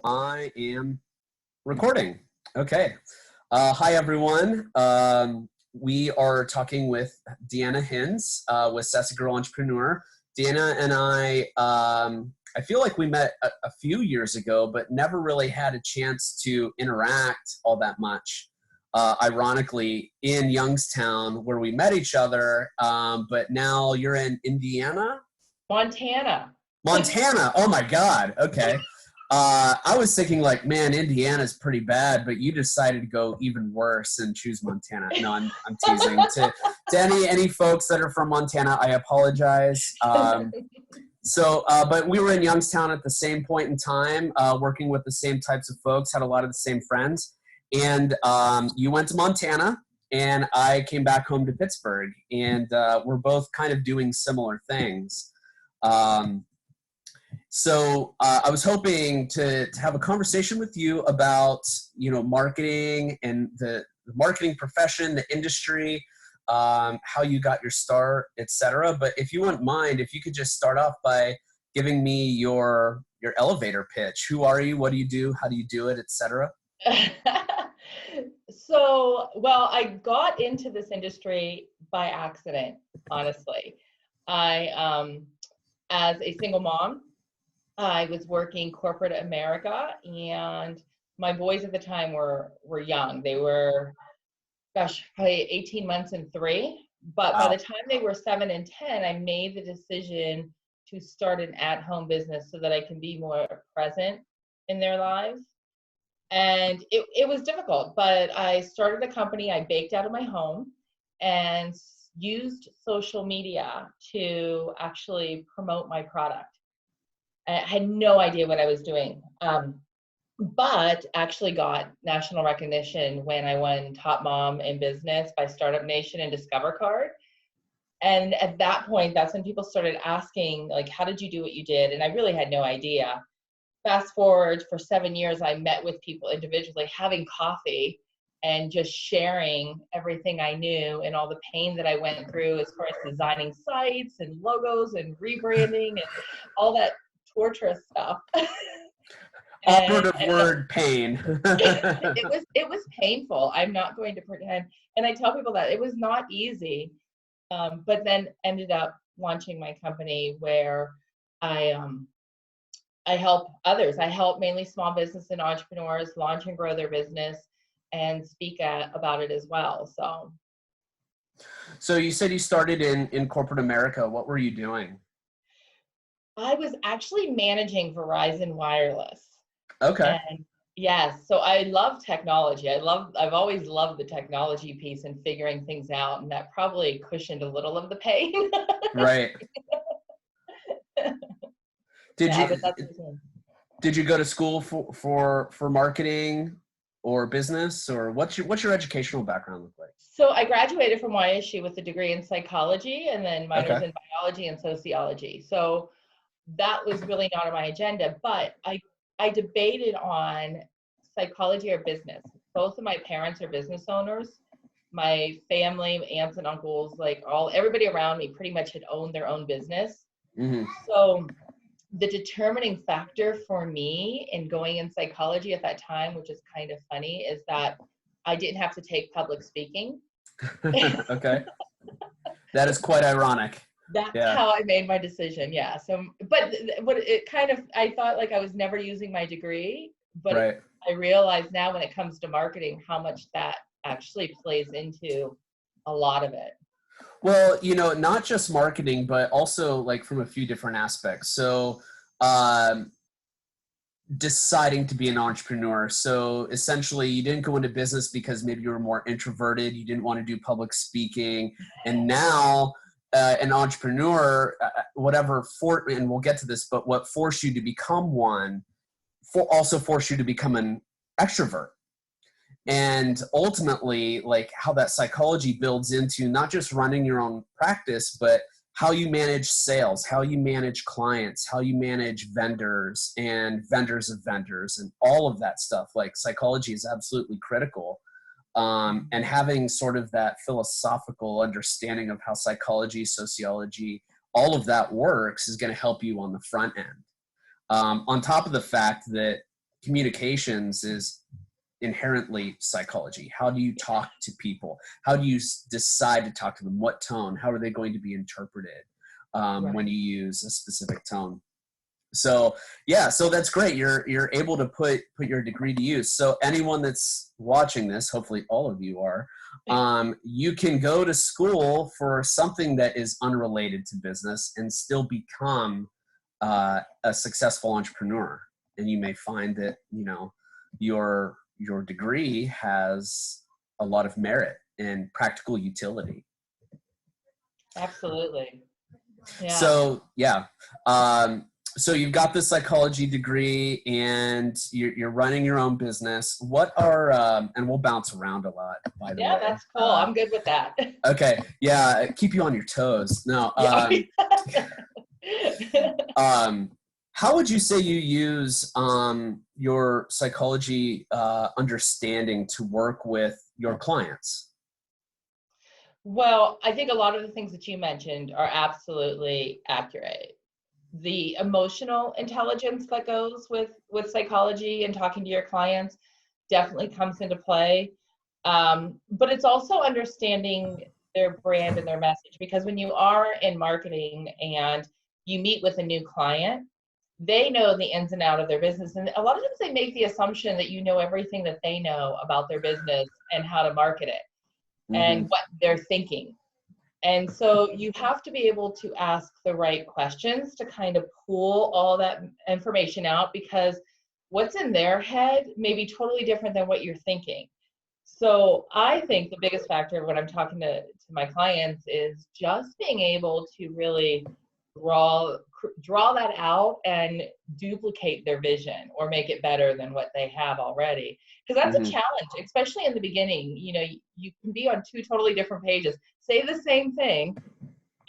I am recording. Okay. Hi, everyone. We are talking with Deanna Hinsz with Sassy Girl Entrepreneur. Deanna and I feel like we met a few years ago, but never really had a chance to interact all that much. Ironically, in Youngstown, where we met each other, but now you're in Indiana? Montana. Montana. Oh my God. Okay. I was thinking like, man, Indiana's pretty bad, but you decided to go even worse and choose Montana. No, I'm teasing. To any folks that are from Montana, I apologize. But we were in Youngstown at the same point in time, working with the same types of folks, had a lot of the same friends. And you went to Montana, and I came back home to Pittsburgh, and we're both kind of doing similar things. So I was hoping to have a conversation with you about, marketing and the marketing profession, the industry, how you got your start, etc. But if you wouldn't mind, if you could just start off by giving me your elevator pitch. Who are you? What do you do? How do you do it, etc.? I got into this industry by accident, honestly. As a single mom, I was working corporate America, and my boys at the time were young. They were, probably 18 months and 3. But Wow. By the time they were 7 and 10, I made the decision to start an at-home business so that I can be more present in their lives. And it was difficult, but I started a company. I baked out of my home and used social media to actually promote my product. I had no idea what I was doing, but actually got national recognition when I won Top Mom in Business by Startup Nation and Discover Card. And at that point, that's when people started asking, like, how did you do what you did? And I really had no idea. Fast forward, for 7 years, I met with people individually, having coffee and just sharing everything I knew and all the pain that I went through as far as designing sites and logos and rebranding and all that torturous stuff. Operative word, pain. It was painful. I'm not going to pretend. And I tell people that it was not easy, but then ended up launching my company where I help others. I help mainly small business and entrepreneurs launch and grow their business and speak about it as well. So you said you started in corporate America. What were you doing? I was actually managing Verizon Wireless. Okay. And yes, so I love technology. I've always loved the technology piece and figuring things out, and that probably cushioned a little of the pain. Right. Did you go to school for marketing or business, or what's your educational background look like? So I graduated from YSU with a degree in psychology and then minors in biology and sociology. So that was really not on my agenda, but I debated on psychology or business. Both of my parents are business owners. My family, aunts and uncles, everybody around me pretty much had owned their own business. Mm-hmm. So the determining factor for me in going in psychology at that time, which is kind of funny, is that I didn't have to take public speaking. Okay. That is quite ironic. That's how I made my decision. Yeah. So, but it kind of, I thought like I was never using my degree, but I realize now when it comes to marketing, how much that actually plays into a lot of it. Well, not just marketing, but also like from a few different aspects. So, deciding to be an entrepreneur. So essentially you didn't go into business because maybe you were more introverted. You didn't want to do public speaking. And now, an entrepreneur, and we'll get to this, but what forced you to become one also forced you to become an extrovert. And ultimately, like how that psychology builds into not just running your own practice, but how you manage sales, how you manage clients, how you manage vendors and vendors of vendors and all of that stuff. Like psychology is absolutely critical. And having sort of that philosophical understanding of how psychology, sociology, all of that works is going to help you on the front end. On top of the fact that communications is inherently psychology. How do you talk to people? How do you decide to talk to them? What tone? How are they going to be interpreted when you use a specific tone? So yeah, so that's great. You're able to put your degree to use. So anyone that's watching this, hopefully all of you are, you can go to school for something that is unrelated to business and still become a successful entrepreneur. And you may find that, you know, your degree has a lot of merit and practical utility. Absolutely. Yeah. So yeah. So you've got this psychology degree and you're running your own business. What are, and we'll bounce around a lot, by the way. Yeah, that's cool. I'm good with that. Okay. Yeah. Keep you on your toes. No. How would you say you use your psychology understanding to work with your clients? Well, I think a lot of the things that you mentioned are absolutely accurate. The emotional intelligence that goes with psychology and talking to your clients definitely comes into play. But it's also understanding their brand and their message, because when you are in marketing and you meet with a new client, they know the ins and out of their business. And a lot of times they make the assumption that you know everything that they know about their business and how to market it and what they're thinking. And so you have to be able to ask the right questions to kind of pull all that information out, because what's in their head may be totally different than what you're thinking. So I think the biggest factor when I'm talking to my clients is just being able to really draw that out and duplicate their vision or make it better than what they have already. Because that's a challenge, especially in the beginning. You know, you can be on two totally different pages, say the same thing,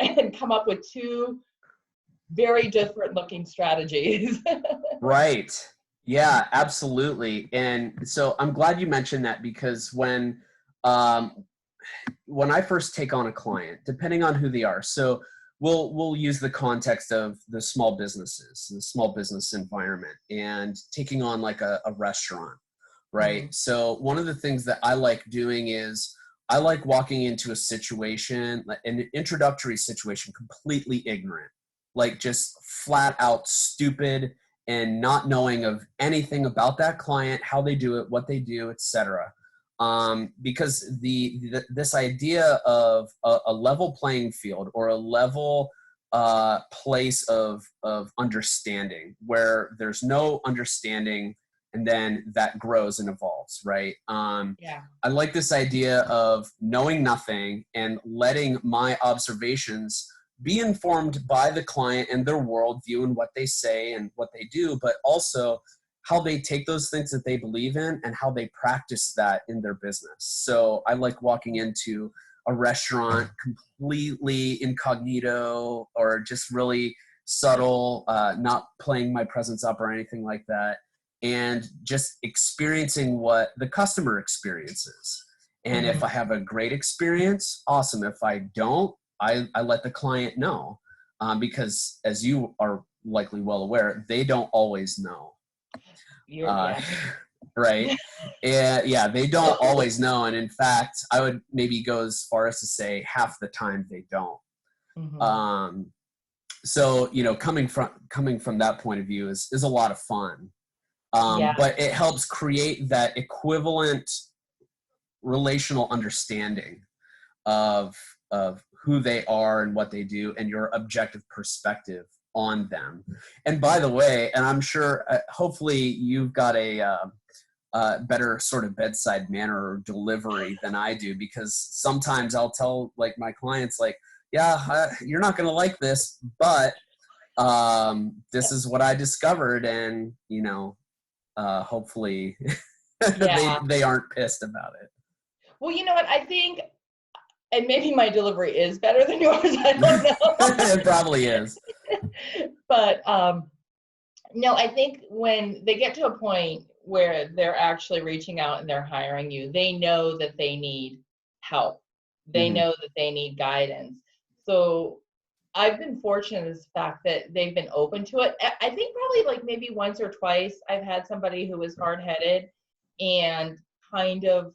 and come up with two very different looking strategies. Right. Yeah, absolutely. And so I'm glad you mentioned that, because when I first take on a client, depending on who they are, so we'll use the context of the small businesses, the small business environment, and taking on like a restaurant, right? So one of the things that I like doing is I like walking into a situation, an introductory situation, completely ignorant, like just flat out stupid and not knowing of anything about that client, how they do it, what they do, etc. Because this idea of a level playing field, or a level place of understanding, where there's no understanding and then that grows and evolves, right? I like this idea of knowing nothing and letting my observations be informed by the client and their worldview and what they say and what they do, but also how they take those things that they believe in and how they practice that in their business. So I like walking into a restaurant completely incognito, or just really subtle, not playing my presence up or anything like that, and just experiencing what the customer experiences. And if I have a great experience, awesome. If I don't, I let the client know, because as you are likely well aware, they don't always know. Right. Yeah, they don't always know. And in fact, I would maybe go as far as to say half the time they don't. So, you know, coming from that point of view is a lot of fun. But it helps create that equivalent relational understanding of who they are and what they do, and your objective perspective on them. And by the way, and I'm sure, hopefully you've got a better sort of bedside manner or delivery than I do, because sometimes I'll tell like my clients, like, yeah, you're not going to like this, but this is what I discovered, and you know, hopefully they aren't pissed about it. Well, you know what, I think, and maybe my delivery is better than yours, I don't know. It probably is. But no, I think when they get to a point where they're actually reaching out and they're hiring you, they know that they need help. They know that they need guidance. So I've been fortunate in the fact that they've been open to it. I think probably like maybe once or twice I've had somebody who was hard-headed and kind of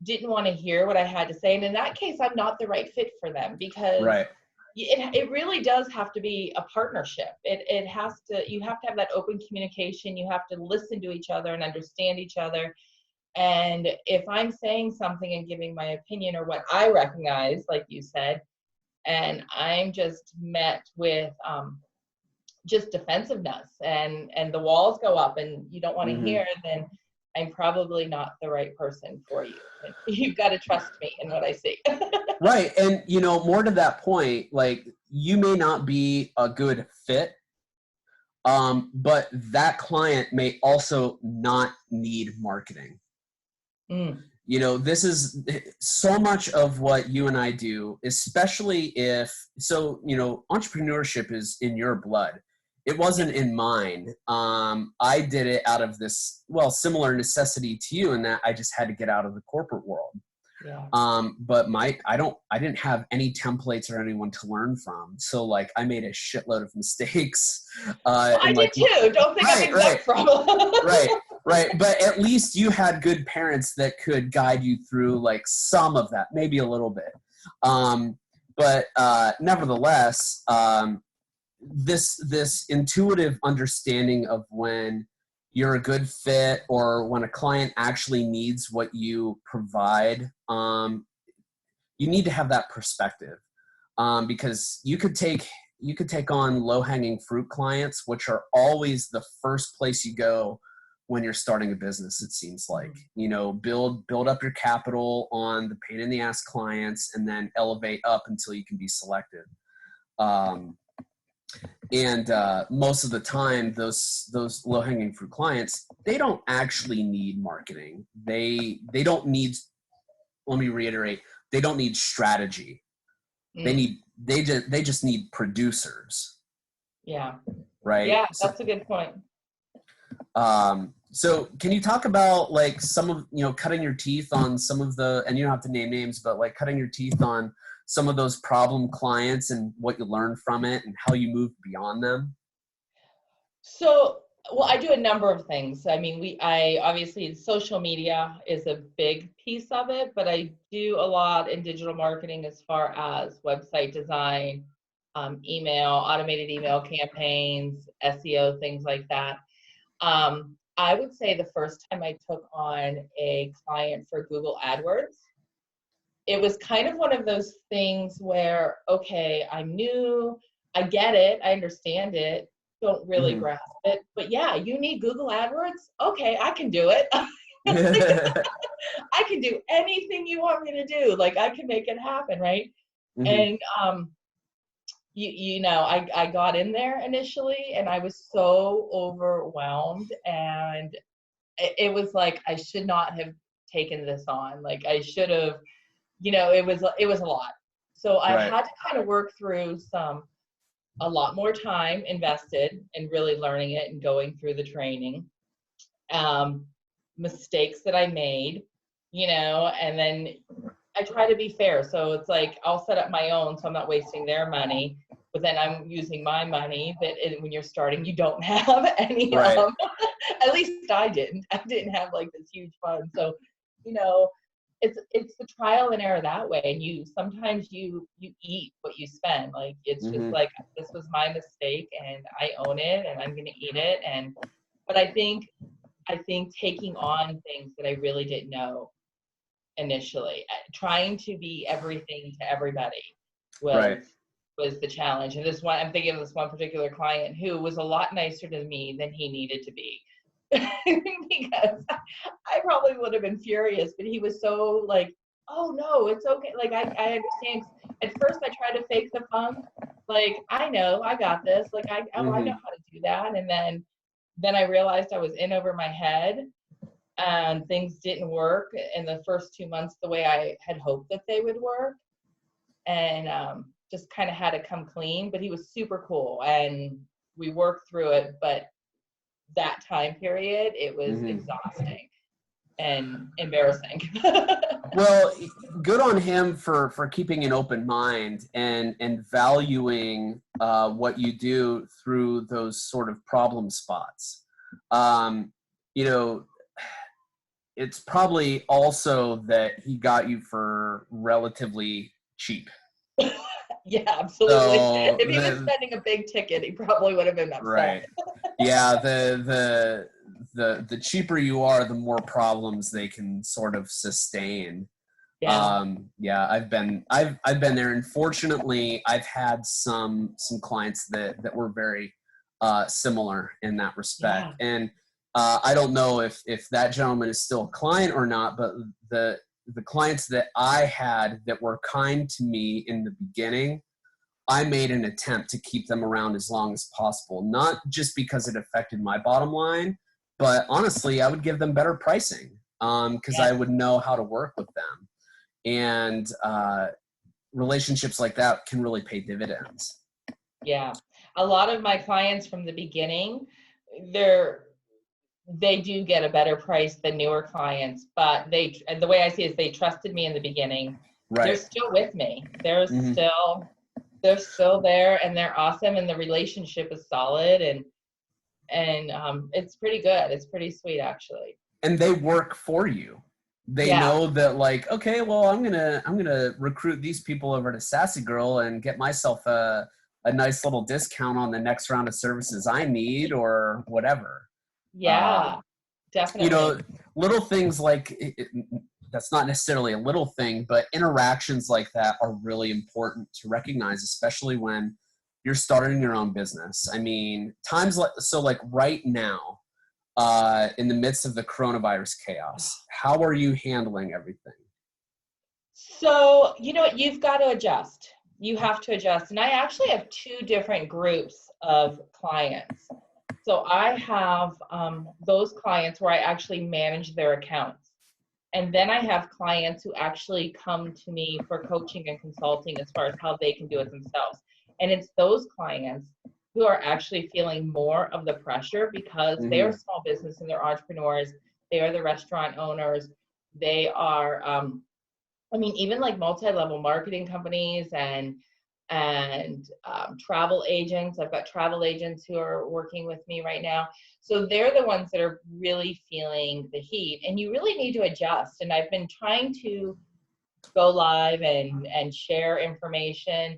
didn't want to hear what I had to say. And in that case, I'm not the right fit for them, because Right. it really does have to be a partnership. It has to, you have to have that open communication. You have to listen to each other and understand each other. And if I'm saying something and giving my opinion or what I recognize, like you said, and I'm just met with just defensiveness, and the walls go up and you don't want to hear, then I'm probably not the right person for you. You've got to trust me in what I see. Right. And, you know, more to that point, like, you may not be a good fit, but that client may also not need marketing. You know, this is so much of what you and I do, especially if, so, you know, entrepreneurship is in your blood. It wasn't in mine. I did it out of this, well, similar necessity to you, in that I just had to get out of the corporate world. Yeah. But I didn't have any templates or anyone to learn from. So like, I made a shitload of mistakes. Well, I did too. Don't think I'm exempt from Right. Right. But at least you had good parents that could guide you through like some of that, maybe a little bit. But nevertheless, this intuitive understanding of when you're a good fit or when a client actually needs what you provide, you need to have that perspective, because you could take on low-hanging fruit clients, which are always the first place you go when you're starting a business. It seems like, you know, build up your capital on the pain in the ass clients, and then elevate up until you can be selective. And most of the time, those low-hanging fruit clients, they don't actually need marketing. They don't need, let me reiterate, they don't need strategy. They just need producers. Yeah. Right. Yeah, that's a good point. So can you talk about like some of, you know, cutting your teeth on some of the, and you don't have to name names, but like cutting your teeth on some of those problem clients and what you learned from it and how you moved beyond them? So, well, I do a number of things. I mean, I obviously, social media is a big piece of it, but I do a lot in digital marketing as far as website design, email, automated email campaigns, SEO, things like that. I would say the first time I took on a client for Google AdWords, it was kind of one of those things where, okay, I'm new, I get it, I understand it, don't really grasp it, but yeah, you need Google AdWords? Okay, I can do it. I can do anything you want me to do. Like, I can make it happen, right? And you know, I got in there initially and I was so overwhelmed, and it was like, I should not have taken this on. Like, I should have, you know, it was a lot. So I had to kind of work through a lot more time invested in really learning it and going through the training, mistakes that I made, you know, and then I try to be fair. So it's like, I'll set up my own, so I'm not wasting their money, but then I'm using my money that when you're starting, you don't have any of. At least I didn't have like this huge fund. So, you know, it's the trial and error that way. And sometimes you eat what you spend. Like, it's just like, this was my mistake and I own it and I'm going to eat it. But I think taking on things that I really didn't know initially, trying to be everything to everybody was the challenge. And I'm thinking of this one particular client who was a lot nicer to me than he needed to be. Because I probably would have been furious, but he was so like, oh no, it's okay. Like, I understand. At first I tried to fake the funk. Like, I know, I got this. Like, I know how to do that. And then I realized I was in over my head, and things didn't work in the first 2 months the way I had hoped that they would work. And just kind of had to come clean, but he was super cool and we worked through it. But that time period, it was exhausting. and embarrassing. Well, good on him for keeping an open mind and valuing what you do through those sort of problem spots. You know, it's probably also that he got you for relatively cheap. Yeah, absolutely. So If he was spending a big ticket, he probably would have been upset. right. Yeah, the cheaper you are, the more problems they can sort of sustain. Yeah. Yeah, I've been there. And fortunately, I've had some clients that were very similar in that respect. Yeah. And I don't know if that gentleman is still a client or not, but the clients that I had that were kind to me in the beginning, I made an attempt to keep them around as long as possible, not just because it affected my bottom line, but honestly, I would give them better pricing because I would know how to work with them. And relationships like that can really pay dividends. Yeah. A lot of my clients from the beginning, they do get a better price than newer clients, but the way I see it is they trusted me in the beginning. Right. They're still with me. They're still there, and they're awesome, and the relationship is solid, and it's pretty good. It's pretty sweet, actually. And they work for you. They know that, like, okay, well, I'm gonna recruit these people over to Sassy Girl and get myself a nice little discount on the next round of services I need or whatever. Yeah, definitely. You know, little things like that's not necessarily a little thing, but interactions like that are really important to recognize, especially when you're starting your own business. I mean, times like right now, in the midst of the coronavirus chaos, how are you handling everything? So, you know what, you've got to adjust. You have to adjust. And I actually have two different groups of clients. So I have those clients where I actually manage their accounts. And then I have clients who actually come to me for coaching and consulting as far as how they can do it themselves. And it's those clients who are actually feeling more of the pressure because they are small business and they're entrepreneurs. They are the restaurant owners. They are, I mean, even like multi-level marketing companies and travel agents. I've got travel agents who are working with me right now. So they're the ones that are really feeling the heat, and you really need to adjust. And I've been trying to go live and share information.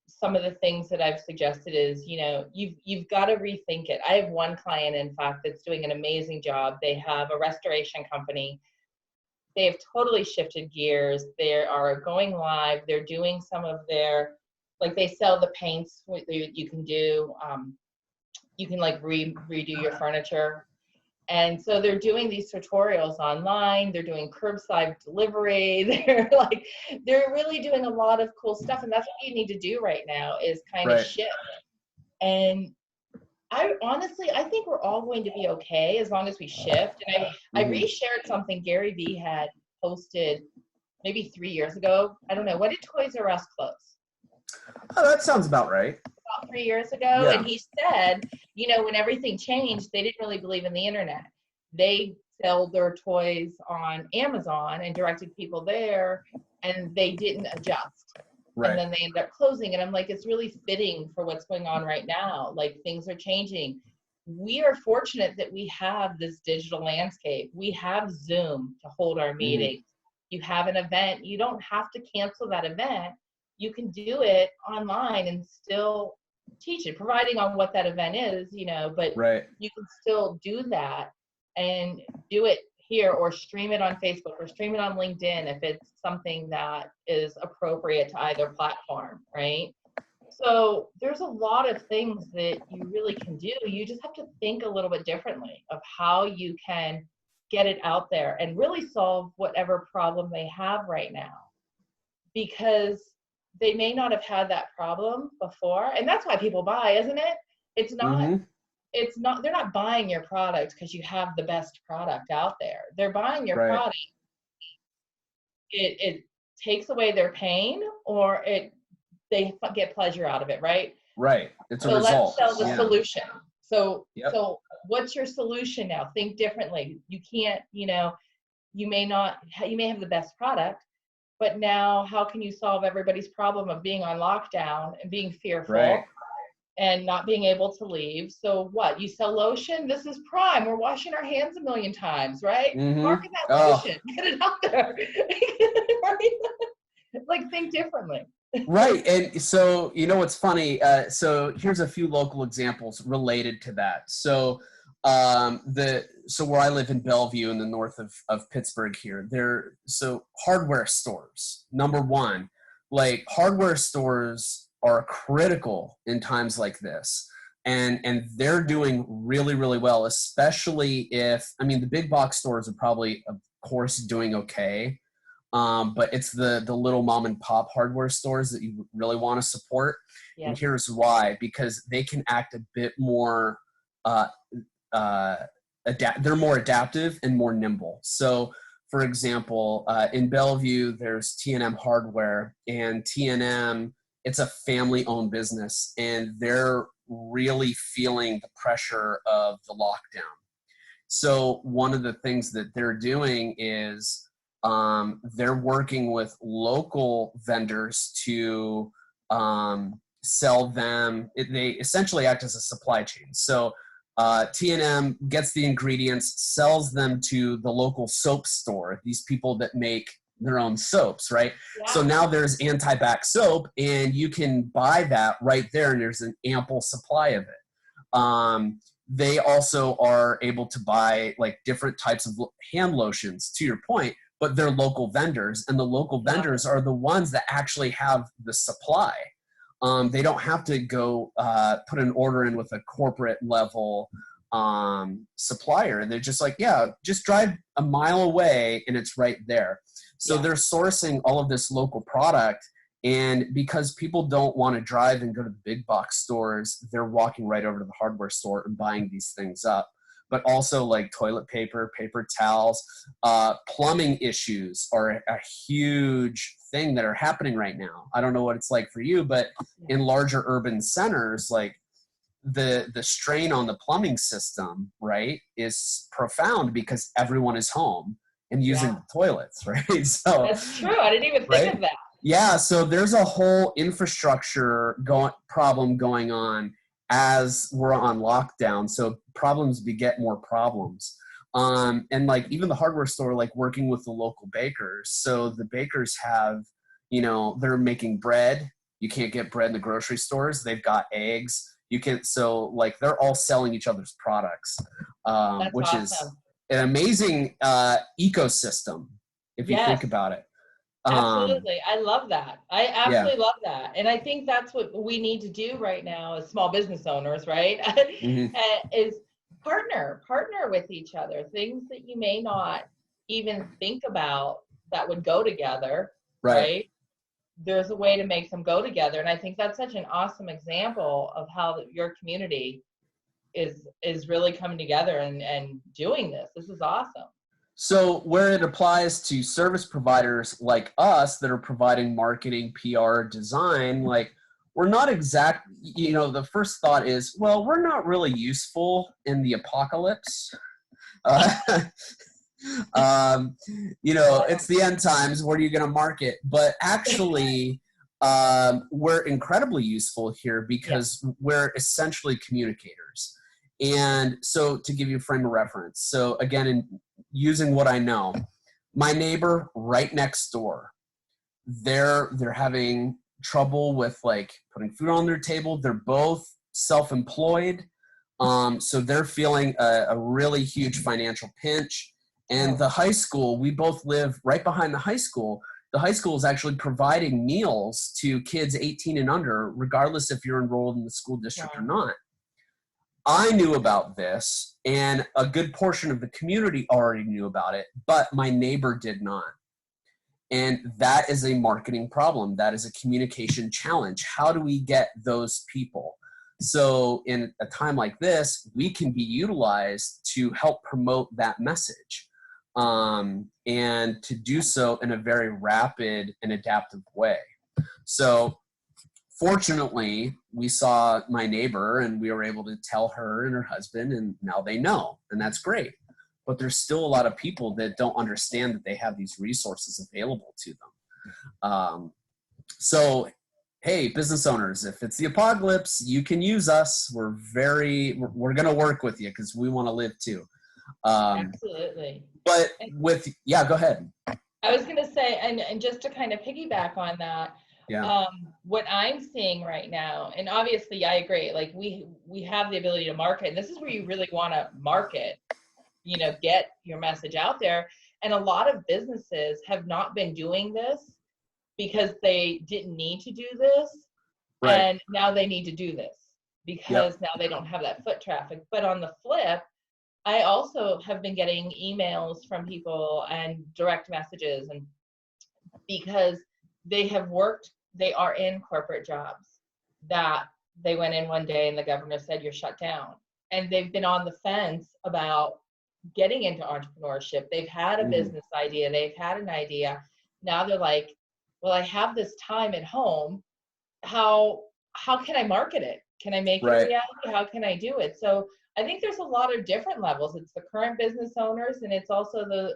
Some of the things that I've suggested is, you know, you've got to rethink it. I have one client, in fact, that's doing an amazing job. They have a restoration company. They have totally shifted gears. They are going live. They're doing some of their, like, they sell the paints you can do. You can like redo your furniture. And so they're doing these tutorials online. They're doing curbside delivery. They're really doing a lot of cool stuff. And that's what you need to do right now is kind of shift. And I think we're all going to be okay as long as we shift. And I reshared something Gary Vee had posted maybe 3 years ago. I don't know. When did Toys R Us close? Oh, that sounds about right. About 3 years ago. Yeah. And he said, you know, when everything changed, they didn't really believe in the internet. They sell their toys on Amazon and directed people there, and they didn't adjust. Right. And then they ended up closing. And I'm like, it's really fitting for what's going on right now. Like, things are changing. We are fortunate that we have this digital landscape. We have Zoom to hold our meetings. You have an event. You don't have to cancel that event. You can do it online and still teach it, providing on what that event is, you know, but you can still do that and do it here or stream it on Facebook or stream it on LinkedIn if it's something that is appropriate to either platform, right? So there's a lot of things that you really can do. You just have to think a little bit differently of how you can get it out there and really solve whatever problem they have right now, because they may not have had that problem before. And that's why people buy, isn't it? It's not, they're not buying your product because you have the best product out there. They're buying your product. It takes away their pain, or they get pleasure out of it, right? Right. It's a result. result. Let's sell the solution. Yep. So what's your solution now? Think differently. You can't, you may have the best product, but now how can you solve everybody's problem of being on lockdown and being fearful? Right. And not being able to leave? So what? You sell lotion? This is prime. We're washing our hands a million times, right? Mm-hmm. Market that lotion. Get it out there. Like, think differently. Right. And so, what's funny? So here's a few local examples related to that. So where I live in Bellevue in the north of Pittsburgh here, so hardware stores, number one, like hardware stores are critical in times like this. And they're doing really, really well, especially the big box stores are probably, of course, doing okay. But it's the little mom and pop hardware stores that you really want to support. Yes. And here's why: because they can act a bit more, they're more adaptive and more nimble. So, for example, in Bellevue, there's T&M Hardware, and T&M, it's a family-owned business, and they're really feeling the pressure of the lockdown. So one of the things that they're doing is they're working with local vendors to sell them. They essentially act as a supply chain. So T&M gets the ingredients, sells them to the local soap store, these people that make their own soaps, right? Yeah. So now there's anti-bac soap, and you can buy that right there, and there's an ample supply of it. They also are able to buy like different types of hand lotions, to your point, but they're local vendors, and the local vendors are the ones that actually have the supply. They don't have to go put an order in with a corporate level supplier. They're just like, yeah, just drive a mile away and it's right there. So they're sourcing all of this local product, and because people don't want to drive and go to the big box stores, they're walking right over to the hardware store and buying these things up. But also like toilet paper, paper towels, plumbing issues are a huge thing that are happening right now. I don't know what it's like for you, but in larger urban centers, like the strain on the plumbing system, right, is profound because everyone is home and using the toilets, right? So that's true. I didn't even think of that. Yeah, so there's a whole infrastructure problem going on as we're on lockdown. So problems beget more problems. And like even the hardware store, like working with the local bakers. So the bakers have, they're making bread. You can't get bread in the grocery stores. They've got eggs. So like they're all selling each other's products, which awesome. Is an amazing ecosystem if you think about it. Absolutely. I love that. I absolutely love that. And I think that's what we need to do right now as small business owners, right? Mm-hmm. Is partner with each other. Things that you may not even think about that would go together, right? There's a way to make them go together. And I think that's such an awesome example of how your community is really coming together and doing this. This is awesome. So where it applies to service providers like us that are providing marketing, PR, design, like we're not the first thought is, well, we're not really useful in the apocalypse. It's the end times. What are you going to market? But actually, we're incredibly useful here because we're essentially communicators. And so to give you a frame of reference, so again, using what I know, my neighbor right next door, they're having trouble with like putting food on their table. They're both self-employed. So they're feeling a really huge financial pinch. And the high school, we both live right behind the high school. The high school is actually providing meals to kids 18 and under, regardless if you're enrolled in the school district or not. I knew about this, and a good portion of the community already knew about it, but my neighbor did not. And that is a marketing problem. That is a communication challenge. How do we get those people? So in a time like this, we can be utilized to help promote that message, and to do so in a very rapid and adaptive way. So fortunately, we saw my neighbor and we were able to tell her and her husband, and now they know, and that's great. But there's still a lot of people that don't understand that they have these resources available to them. So, hey, business owners, if it's the apocalypse, you can use us. We're going to work with you because we want to live too. Absolutely. But yeah, go ahead. I was going to say, and just to kind of piggyback on that, yeah. What I'm seeing right now, and obviously I agree, like we have the ability to market, and this is where you really want to market, get your message out there. And a lot of businesses have not been doing this because they didn't need to do this. Right. And now they need to do this because now they don't have that foot traffic. But on the flip, I also have been getting emails from people and direct messages, and because they are in corporate jobs that they went in one day and the governor said, you're shut down. And they've been on the fence about getting into entrepreneurship. They've had a business idea. They've had an idea. Now they're like, well, I have this time at home. How can I market it? Can I make it a reality? How can I do it? So I think there's a lot of different levels. It's the current business owners, and it's also the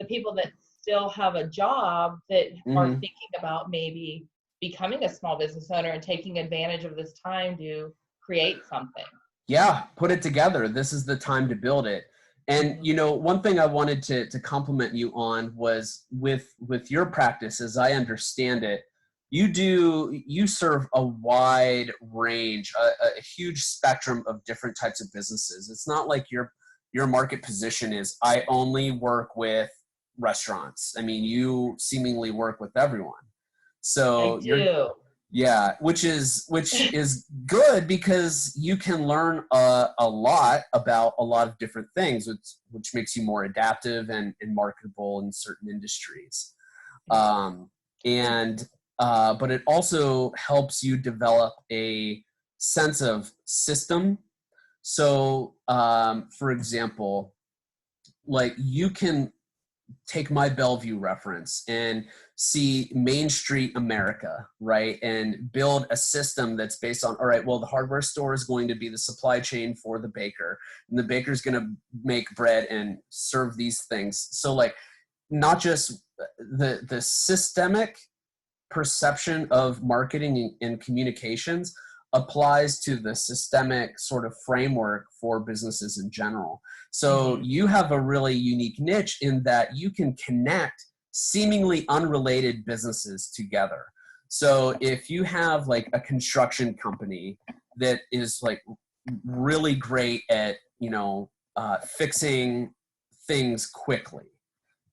people that still have a job that are thinking about maybe becoming a small business owner and taking advantage of this time to create something. Yeah, put it together. This is the time to build it. And, one thing I wanted to compliment you on was with your practice, as I understand it, you serve a wide range, a huge spectrum of different types of businesses. It's not like your market position is, I only work with restaurants. I mean, you seemingly work with everyone. So I do. Yeah, which is good because you can learn a lot about a lot of different things, which makes you more adaptive and marketable in certain industries. But it also helps you develop a sense of system. So, for example, like you can take my Bellevue reference and see Main Street America, right? And build a system that's based on, all right, well, the hardware store is going to be the supply chain for the baker, and the baker's going to make bread and serve these things. So like, not just the systemic perception of marketing and communications applies to the systemic sort of framework for businesses in general. So you have a really unique niche in that you can connect seemingly unrelated businesses together. So if you have like a construction company that is like really great at, fixing things quickly,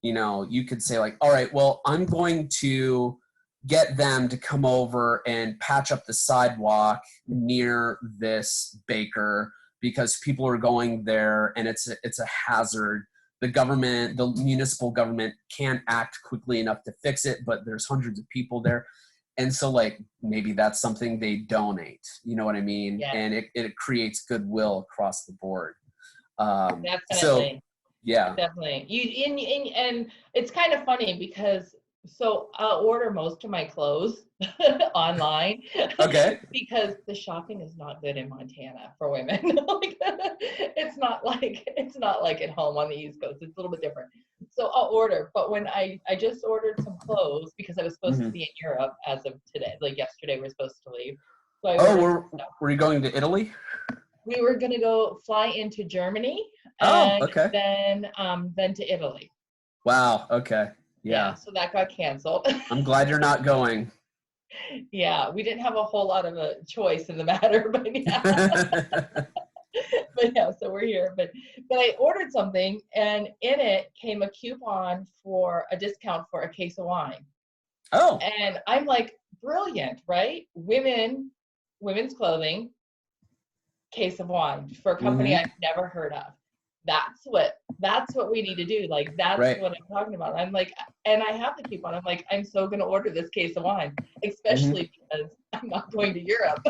you could say like, all right, well, I'm going to get them to come over and patch up the sidewalk near this baker because people are going there and it's a hazard. The municipal government can't act quickly enough to fix it, but there's hundreds of people there. And so like, maybe that's something they donate, you know what I mean? Yeah. And it creates goodwill across the board. Definitely. So, yeah. Definitely. And it's kind of funny because I'll order most of my clothes online. Okay. Because the shopping is not good in Montana for women. It's not like at home on the East Coast. It's a little bit different. So I'll order, but when I just ordered some clothes because I was supposed to be in Europe as of today, like yesterday we're supposed to leave. So were you going to Italy? We were going to go fly into Germany and then to Italy. Wow. Okay. Yeah. So that got canceled. I'm glad you're not going. Yeah, we didn't have a whole lot of a choice in the matter, but yeah. But yeah, so we're here. But I ordered something, and in it came a coupon for a discount for a case of wine. Oh. And I'm like, brilliant, right? Women's clothing, case of wine for a company I've never heard of. That's what we need to do. Like, that's what I'm talking about. I'm like, and I have the coupon. I'm like, I'm so going to order this case of wine, especially because I'm not going to Europe.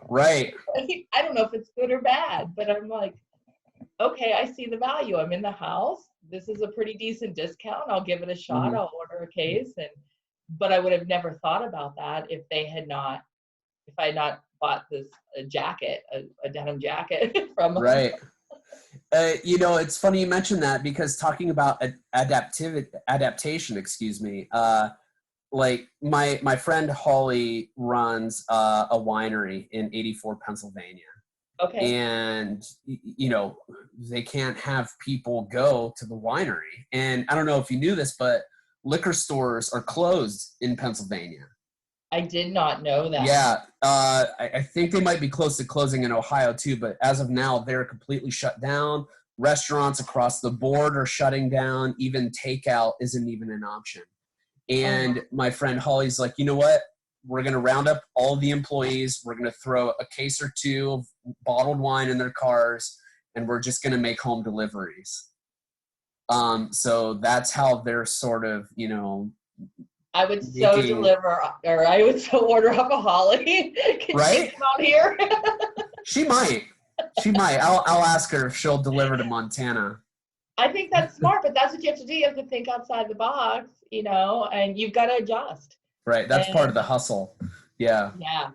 Right. I don't know if it's good or bad, but I'm like, okay, I see the value. I'm in the house. This is a pretty decent discount. I'll give it a shot. I'll order a case. But I would have never thought about that if if I had not bought this jacket, a denim jacket from Right. You know, it's funny you mentioned that, because talking about adaptation, excuse me, like my friend Holly runs a winery in 84 Pennsylvania. Okay. And you know, they can't have people go to the winery. And I don't know if you knew this, but liquor stores are closed in Pennsylvania. I did not know that. Yeah, I think they might be close to closing in Ohio too, but as of now, they're completely shut down. Restaurants across the board are shutting down. Even takeout isn't even an option. And my friend Holly's like, you know what? We're going to round up all the employees. We're going to throw a case or two of bottled wine in their cars, and we're just going to make home deliveries. So that's how they're sort of, you know, I would so deliver, or I would so order up a Holly. Can right? she come out here? She might. She might. I'll ask her if she'll deliver to Montana. I think that's smart, but that's what you have to do. You have to think outside the box, you know, and you've got to adjust. Right. That's part of the hustle. Yeah. Yeah.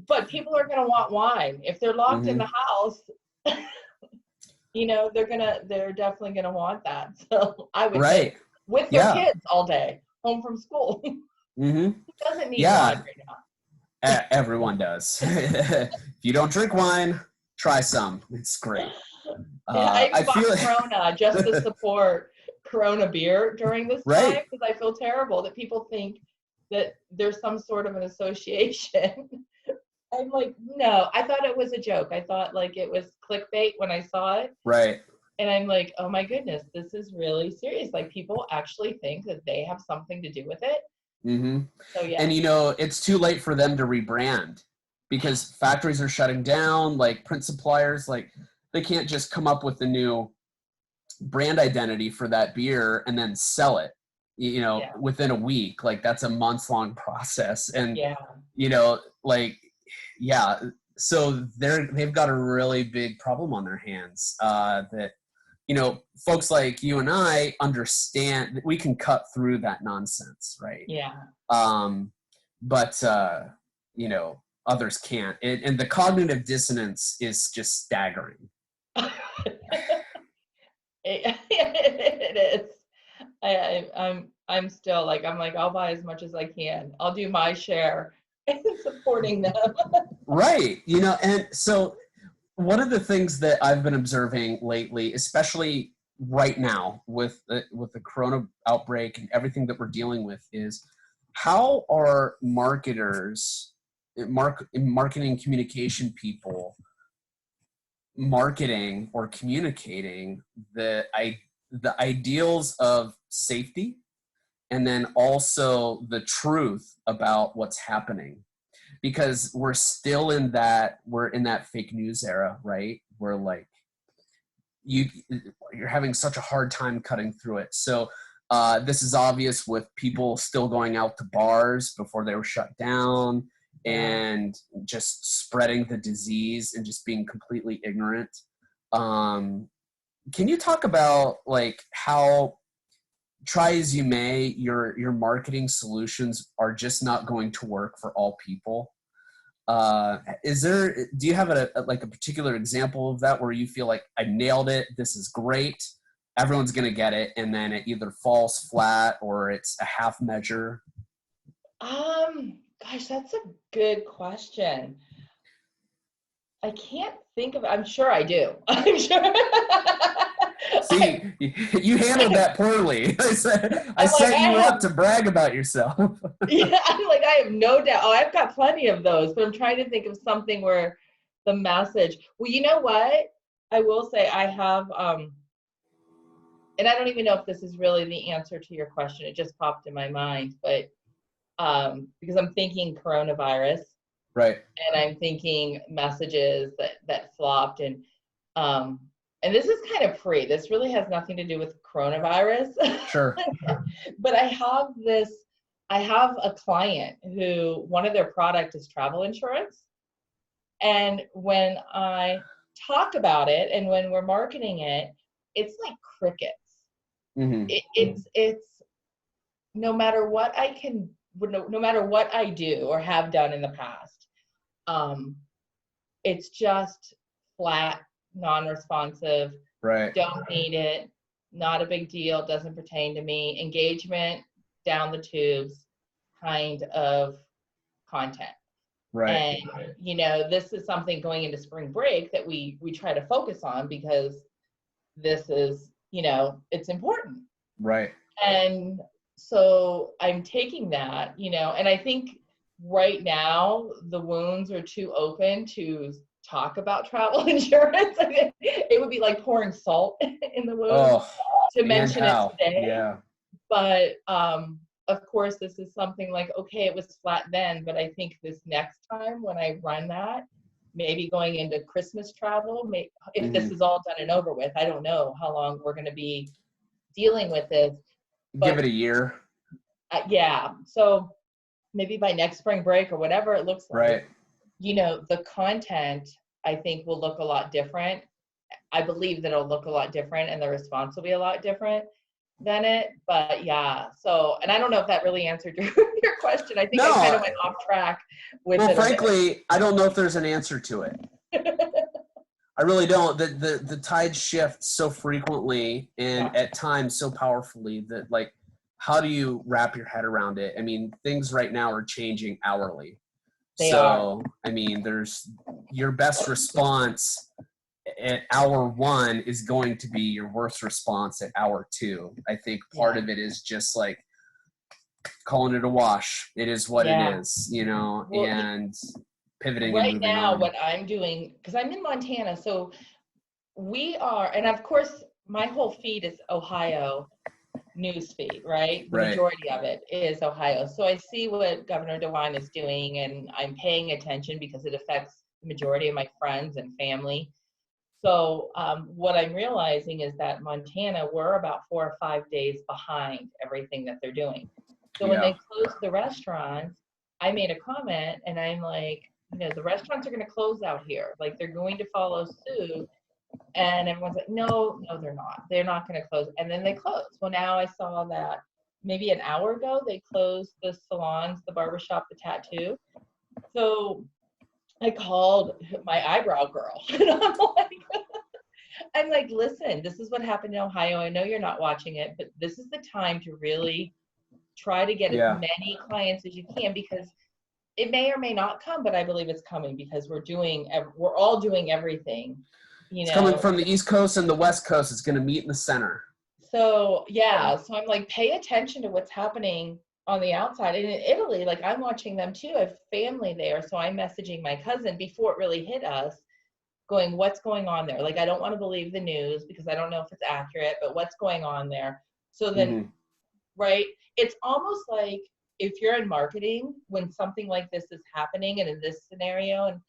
But people are going to want wine. If they're locked in the house, you know, they're definitely going to want that. So I would say with their kids all day, home from school. Who doesn't need wine right now? Everyone does. If you don't drink wine, try some. It's great. I bought Corona just to support Corona beer during this time, because I feel terrible that people think that there's some sort of an association. I'm like, no, I thought it was a joke. I thought like it was clickbait when I saw it. Right. And I'm like, oh my goodness, this is really serious. Like people actually think that they have something to do with it. So yeah. And you know, it's too late for them to rebrand, because factories are shutting down, like print suppliers, like they can't just come up with a new brand identity for that beer and then sell it, you know, within a week. Like that's a months-long process. And you know, like, so they've got a really big problem on their hands, that, you know, folks like you and I understand that we can cut through that nonsense, right? Yeah. But you know, others can't. And the cognitive dissonance is just staggering. It is. I'm still like, I'll buy as much as I can. I'll do my share in supporting them. Right. You know, and so one of the things that I've been observing lately, especially right now with the corona outbreak and everything that we're dealing with, is how are marketers, marketing communication people, marketing or communicating the ideals of safety, and then also the truth about what's happening. Because we're in that fake news era, right? Where like you're having such a hard time cutting through it. So this is obvious with people still going out to bars before they were shut down, and just spreading the disease and just being completely ignorant. Can you talk about like how, try as you may, your marketing solutions are just not going to work for all people? Do you have a particular example of that where you feel like I nailed it, this is great, everyone's going to get it, and then it either falls flat or it's a half measure? Gosh, that's a good question. I can't think of it. I'm sure I do. I'm sure. See, you handled that poorly. I set you up to brag about yourself. Yeah, I have no doubt. Oh, I've got plenty of those, but I'm trying to think of something where the message. Well, you know what? I will say I have, and I don't even know if this is really the answer to your question. It just popped in my mind, but because I'm thinking coronavirus, right? And I'm thinking messages that flopped, and this is kind of free. This really has nothing to do with coronavirus. Sure. But I have a client who one of their product is travel insurance. And when I talk about it and when we're marketing it, it's like crickets. It's no matter what I do or have done in the past, it's just flat, non-responsive, Right. don't need it, not a big deal, doesn't pertain to me, engagement down the tubes kind of content. Right. And, you know, this is something going into spring break that we try to focus on because this is, you know, it's important. Right. And so I'm taking that, you know, and I think right now the wounds are too open to talk about travel insurance. It would be like pouring salt in the wound Oh, to and mention it how? today. Yeah. But of course, this is something like, okay, it was flat then, but I think this next time when I run that, maybe going into Christmas travel, if this is all done and over with, I don't know how long we're going to be dealing with this. Give But it a year. yeah, so maybe by next spring break or whatever it looks like, Right. you know, the content I think will look a lot different. I believe that it'll look a lot different and the response will be a lot different than it. But yeah, so, and I don't know if that really answered your question. I think I kind of went off track with it. Well, frankly, I don't know if there's an answer to it. I really don't. The tides shift so frequently and at times so powerfully that, like, how do you wrap your head around it? I mean, things right now are changing hourly. They are. I mean, there's your best response at hour 1 is going to be your worst response at hour 2. I think part of it is just like calling it a wash. It is what it is, you know, Well, and pivoting right and moving now on. what I'm doing, because I'm in Montana, so we are, and of course my whole feed is Ohio news feed, right? The majority of it is Ohio. So I see what Governor DeWine is doing and I'm paying attention because it affects the majority of my friends and family. So what I'm realizing is that Montana, we're about 4 or 5 days behind everything that they're doing. So when they closed the restaurants, I made a comment and I'm like, you know, the restaurants are going to close out here. Like they're going to follow suit. And everyone's like, no, they're not. They're not going to close. And then they closed. Well, now I saw that maybe an hour ago, they closed the salons, the barbershop, the tattoo. So I called my eyebrow girl. And I'm like, listen, this is what happened in Ohio. I know you're not watching it, but this is the time to really try to get as many clients as you can because it may or may not come, but I believe it's coming because we're all doing everything. You know, it's coming from the East Coast and the West Coast. It's going to meet in the center. So yeah, so I'm like, pay attention to what's happening on the outside. And in Italy, like I'm watching them too. I have family there. So I'm messaging my cousin before it really hit us, going, what's going on there? Like, I don't want to believe the news because I don't know if it's accurate, but what's going on there? So then, right, it's almost like if you're in marketing, when something like this is happening and in this scenario,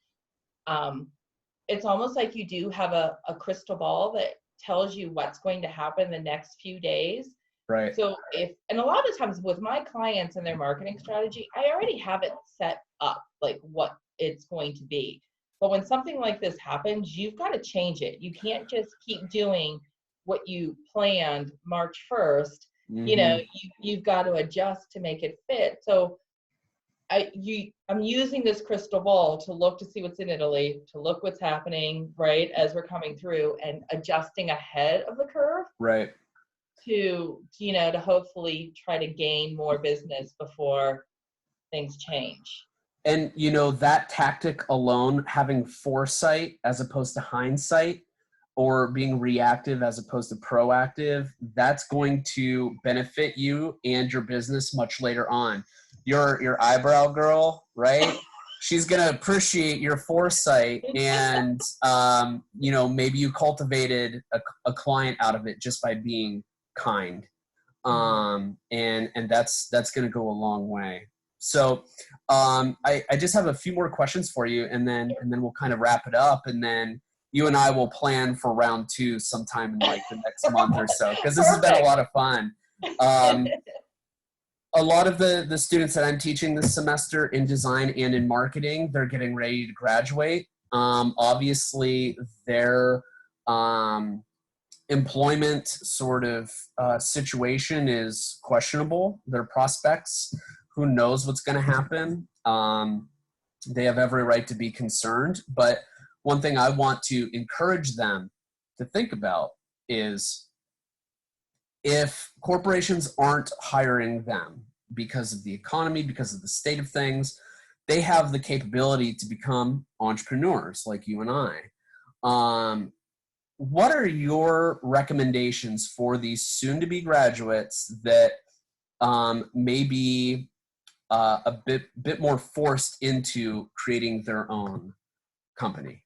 and it's almost like you do have a crystal ball that tells you what's going to happen the next few days. Right. So and a lot of times with my clients and their marketing strategy, I already have it set up, like what it's going to be. But when something like this happens, you've got to change it. You can't just keep doing what you planned March 1st. You know, you've got to adjust to make it fit. So I'm using this crystal ball to look to see what's in Italy, to look what's happening, right, as we're coming through and adjusting ahead of the curve. Right. To, you know, to hopefully try to gain more business before things change. And, you know, that tactic alone, having foresight as opposed to hindsight or being reactive as opposed to proactive, that's going to benefit you and your business much later on. Your eyebrow girl, right? She's going to appreciate your foresight and, you know, maybe you cultivated a client out of it just by being kind. And that's going to go a long way. So I just have a few more questions for you and then we'll kind of wrap it up and then you and I will plan for round 2 sometime in like the next month or so, because this has been a lot of fun. A lot of the students that I'm teaching this semester in design and in marketing, they're getting ready to graduate. Obviously, their employment sort of situation is questionable. Their prospects, who knows what's going to happen. They have every right to be concerned. But one thing I want to encourage them to think about is, if corporations aren't hiring them because of the economy, because of the state of things, they have the capability to become entrepreneurs like you and I. What are your recommendations for these soon-to-be graduates that may be a bit more forced into creating their own company?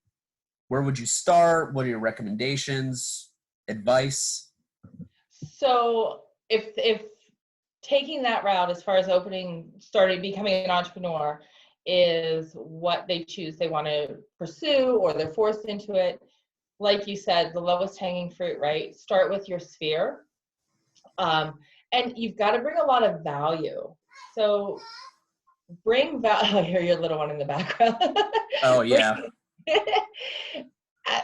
Where would you start? What are your recommendations, advice? So if taking that route as far as becoming an entrepreneur is what they choose, they want to pursue, or they're forced into it, like you said, the lowest hanging fruit, right? Start with your sphere. And you've got to bring a lot of value. So bring value. I hear your little one in the background. Oh, yeah.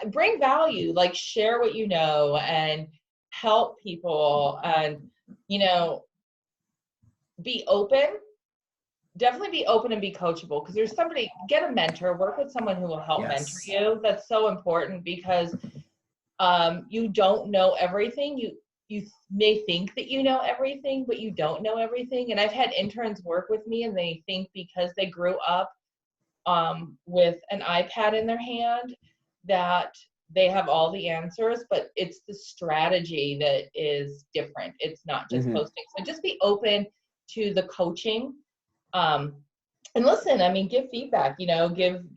Bring value, like share what you know and help people, and, be open. Definitely be open and be coachable, because there's somebody, get a mentor, work with someone who will help mentor you. That's so important, because you don't know everything. You may think that you know everything, but you don't know everything. And I've had interns work with me, and they think because they grew up with an iPad in their hand that they have all the answers, but it's the strategy that is different. It's not just posting. So just be open to the coaching. And listen, I mean, give feedback, give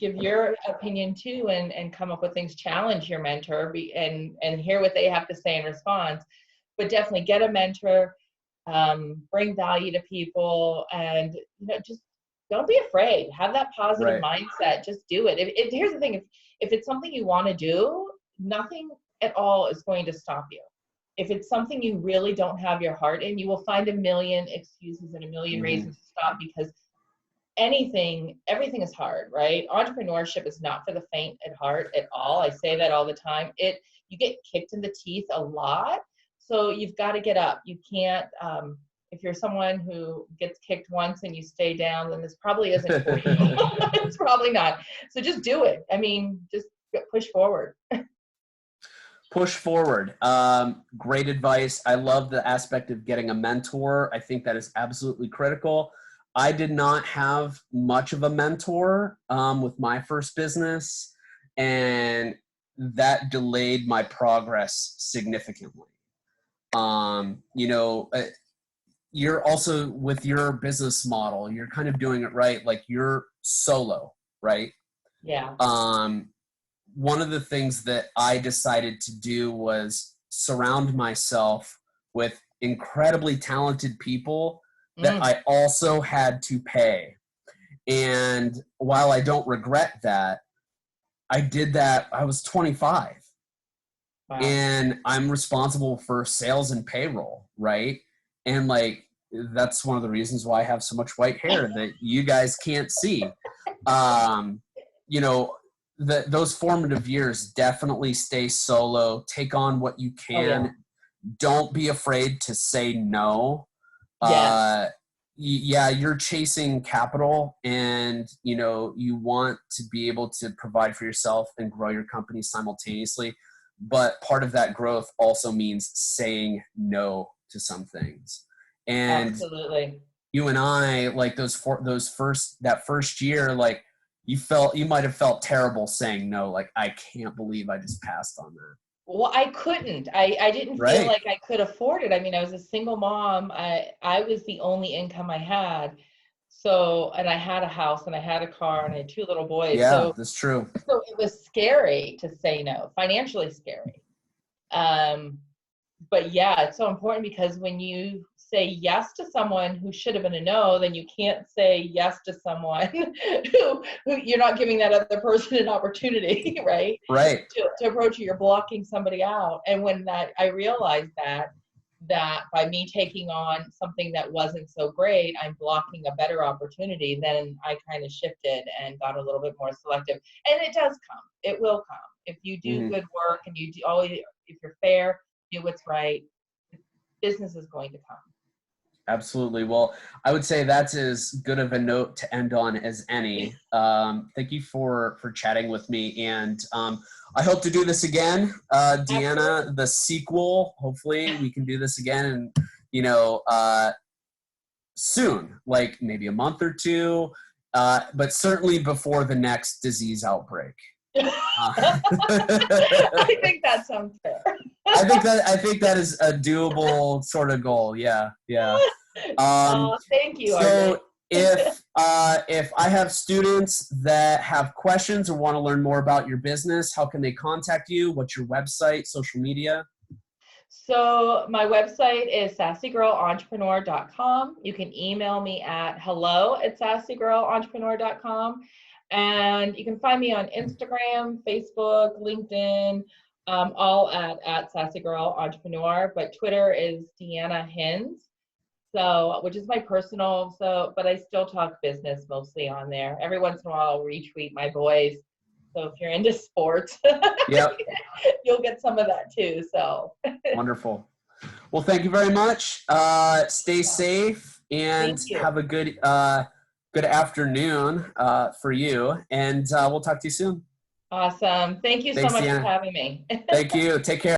your opinion too, and come up with things, challenge your mentor, and hear what they have to say in response. But definitely get a mentor, bring value to people, and, just don't be afraid. Have that positive mindset. Just do it. Here's the thing, if it's something you want to do, nothing at all is going to stop you. If it's something you really don't have your heart in, you will find a million excuses and a million reasons to stop, because everything is hard, right? Entrepreneurship is not for the faint at heart at all. I say that all the time. You get kicked in the teeth a lot, so you've got to get up. You can't, if you're someone who gets kicked once and you stay down, then this probably isn't for you. It's probably not. So just do it. I mean, just push forward. Push forward. Great advice. I love the aspect of getting a mentor. I think that is absolutely critical. I did not have much of a mentor with my first business, and that delayed my progress significantly. You're also, with your business model, you're kind of doing it right. Like, you're solo, right? Yeah. One of the things that I decided to do was surround myself with incredibly talented people that I also had to pay. And while I don't regret that, I did that. I was 25. Wow. And I'm responsible for sales and payroll, right? And like, that's one of the reasons why I have so much white hair that you guys can't see. Those formative years, definitely stay solo, take on what you can. Oh, yeah. Don't be afraid to say no. You're chasing capital, and you want to be able to provide for yourself and grow your company simultaneously. But part of that growth also means saying no to some things. And absolutely, you and I, like that first year, like, you might have felt terrible saying no. Like, I can't believe I just passed on that. Well, I couldn't. I didn't feel like I could afford it. I mean, I was a single mom. I was the only income I had. So, and I had a house and I had a car and I had 2 little boys. Yeah, so, that's true. So it was scary to say no, financially scary. But yeah, it's so important, because when you say yes to someone who should have been a no, then you can't say yes to someone who you're not giving that other person an opportunity, right? Right. To approach you, you're blocking somebody out. And when I realized that by me taking on something that wasn't so great, I'm blocking a better opportunity, then I kind of shifted and got a little bit more selective. And it does come. It will come. If you do good work and you do always, if you're fair, do what's right, business is going to come. Absolutely. Well, I would say that's as good of a note to end on as any. Thank you for chatting with me, and I hope to do this again, Deanna. The sequel. Hopefully, we can do this again, and soon, like maybe a month or two, but certainly before the next disease outbreak. I think that sounds fair. I think that is a doable sort of goal. Yeah. Thank you. So if I have students that have questions or want to learn more about your business, how can they contact you? What's your website, social media? So my website is sassygirlentrepreneur.com. You can email me at hello@sassygirlentrepreneur.com. And you can find me on Instagram, Facebook, LinkedIn, all at Sassy Girl Entrepreneur. But Twitter is Deanna Hinsz, so which is my personal. But I still talk business mostly on there. Every once in a while, I'll retweet my boys. So if you're into sports, yep, you'll get some of that too. So wonderful. Well, thank you very much. Stay safe and have a good afternoon for you. And we'll talk to you soon. Awesome. Thank you so much for having me. Thank you. Take care.